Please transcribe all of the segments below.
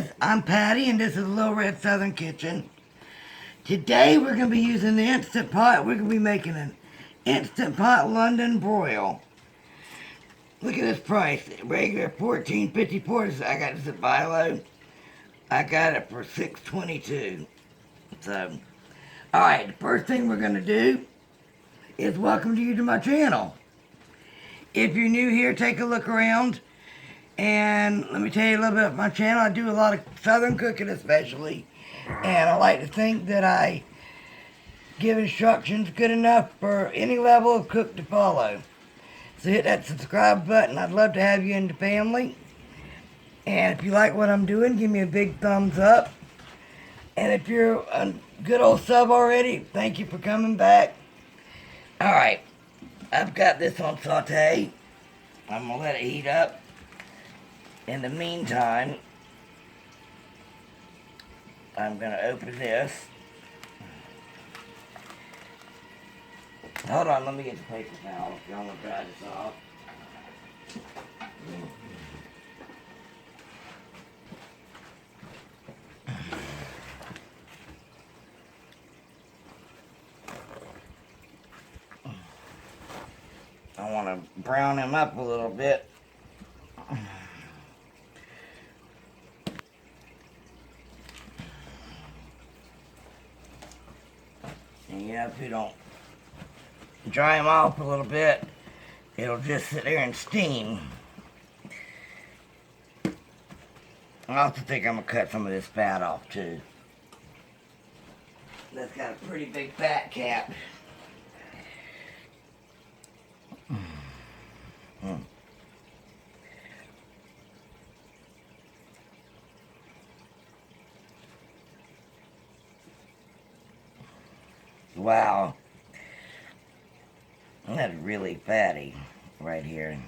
guys, I'm Patty and this is Little Red Southern Kitchen. Today we're going to be using the Instant Pot. We're going to be making an Instant Pot London Broil. Look at this price. Regular $14.54. I got this at Bilo. I got it for $6.22. So, alright, the first thing we're going to do is welcome you to my channel. If you're new here, take a look around. And let me tell you a little bit about my channel. I do a lot of Southern cooking especially. And I like to think that I give instructions good enough for any level of cook to follow. So hit that subscribe button. I'd love to have you in the family. And if you like what I'm doing, give me a big thumbs up. And if you're a good old sub already, thank you for coming back. Alright, I've got this on saute. I'm going to let it heat up. In the meantime, I'm going to open this. Hold on, let me get the paper towel if y'all want to dry this off. I want to brown him up a little bit. And yeah, if you don't dry them off a little bit, it'll just sit there and steam. I also think I'm going to cut some of this fat off too. That's got a pretty big fat cap. Wow, that's really fatty right here.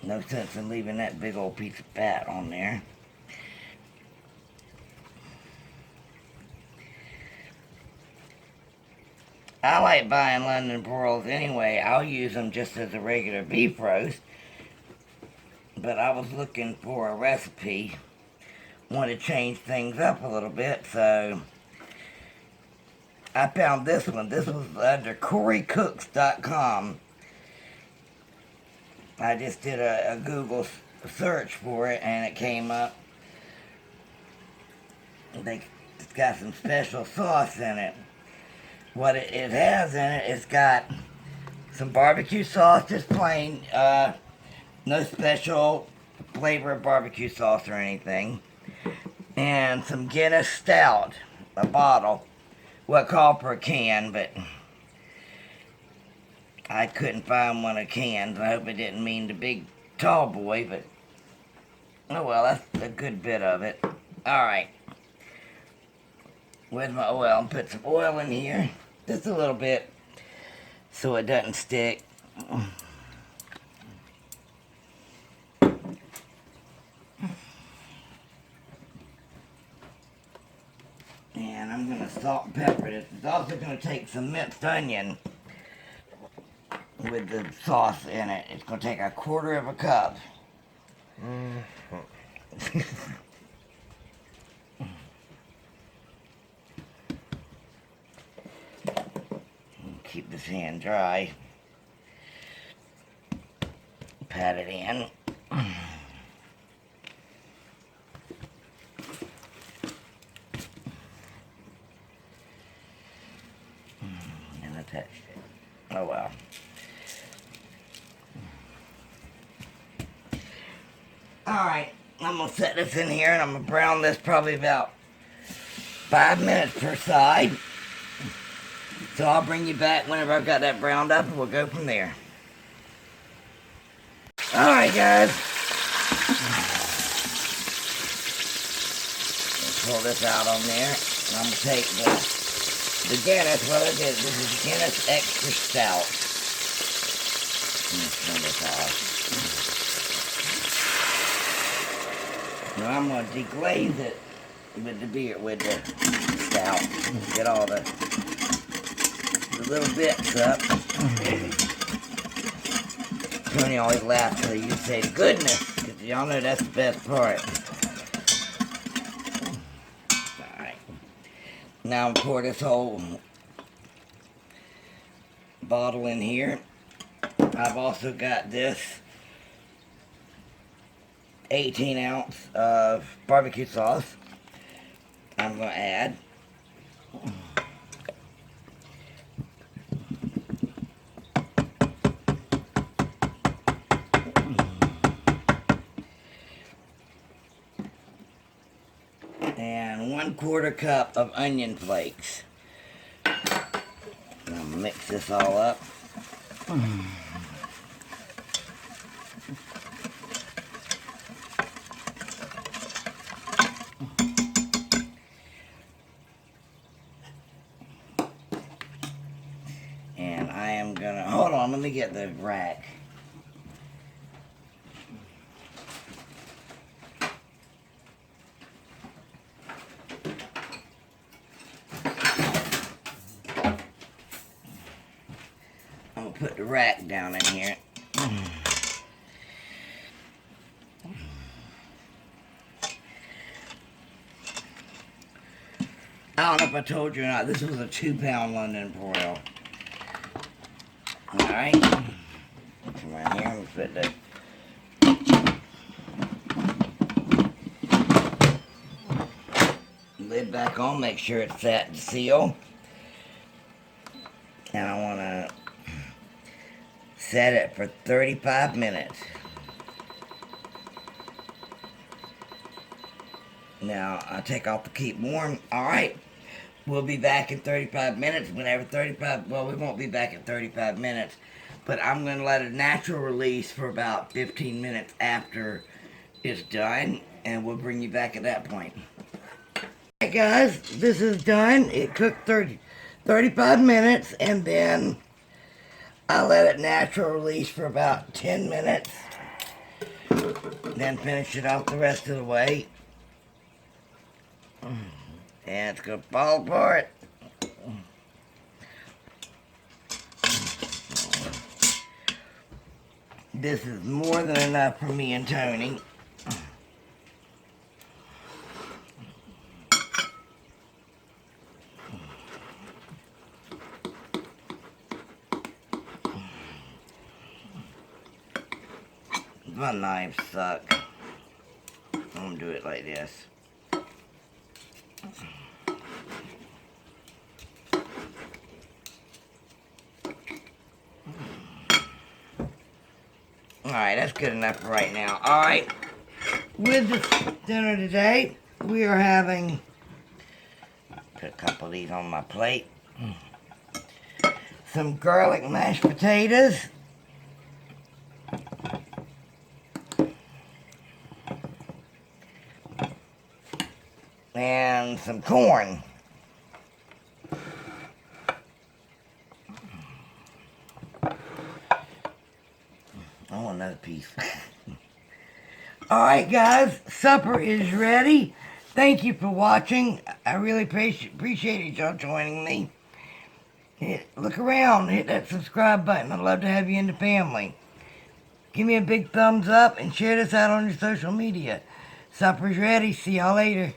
No sense in leaving that big old piece of fat on there. I like buying London Broils anyway. I'll use them just as a regular beef roast. But I was looking for a recipe. Want to change things up a little bit, so I found this one. This was under CoreyCooks.com. I just did a Google search for it and it came up. It's got some special sauce in it. What it has in it, it's got some barbecue sauce, just plain, no special flavor of barbecue sauce or anything. And some Guinness Stout, a bottle. Well, called for a can, but I couldn't find one of cans. I hope it didn't mean the big tall boy, but oh well, that's a good bit of it. Alright. With my oil, I'll put some oil in here. Just a little bit so it doesn't stick. And I'm going to salt and pepper this. It's also going to take some minced onion with the sauce in it. It's going to take 1/4 of a cup. Keep this hand dry. Pat it in. And I touched it. Oh well. Alright, I'm going to set this in here and I'm going to brown this probably about 5 minutes per side. So I'll bring you back whenever I've got that browned up and we'll go from there. Alright guys. Pull this out on there. And I'm going to take the Guinness, what it is, this is Guinness Extra Stout. Let me turn this off. Now I'm going to deglaze it with the beer, with the stout. Get all the little bits up. Tony always laughs till you say goodness, because y'all know that's the best part. Alright. Now I'm pour this whole bottle in here. I've also got this 18 ounce of barbecue sauce I'm going to add. And 1/4 cup of onion flakes. I'll mix this all up. And I am gonna, hold on, let me get the rack. I'm gonna put the rack down in here. I don't know if I told you or not, this was a 2-pound London Broil. Alright. Come right here, I'm gonna put the lid back on, make sure it's set to seal. And I wanna set it for 35 minutes. Now, I take off the keep warm. Alright, we'll be back in 35 minutes. Whenever 35, well, we won't be back in 35 minutes, but I'm going to let it natural release for about 15 minutes after it's done, and we'll bring you back at that point. Alright guys, this is done. It cooked 35 minutes, and then I let it natural release for about 10 minutes. Then finish it off the rest of the way. And it's gonna fall apart. This is more than enough for me and Tony. My knives suck. I'm gonna do it like this. Alright, that's good enough for right now. Alright, with this dinner today, we are having, put a couple of these on my plate, some garlic mashed potatoes, and some corn. I want another piece. Alright guys, supper is ready. Thank you for watching. I really appreciate y'all joining me. Look around, hit that subscribe button. I'd love to have you in the family. Give me a big thumbs up and share this out on your social media. Supper's ready. See y'all later.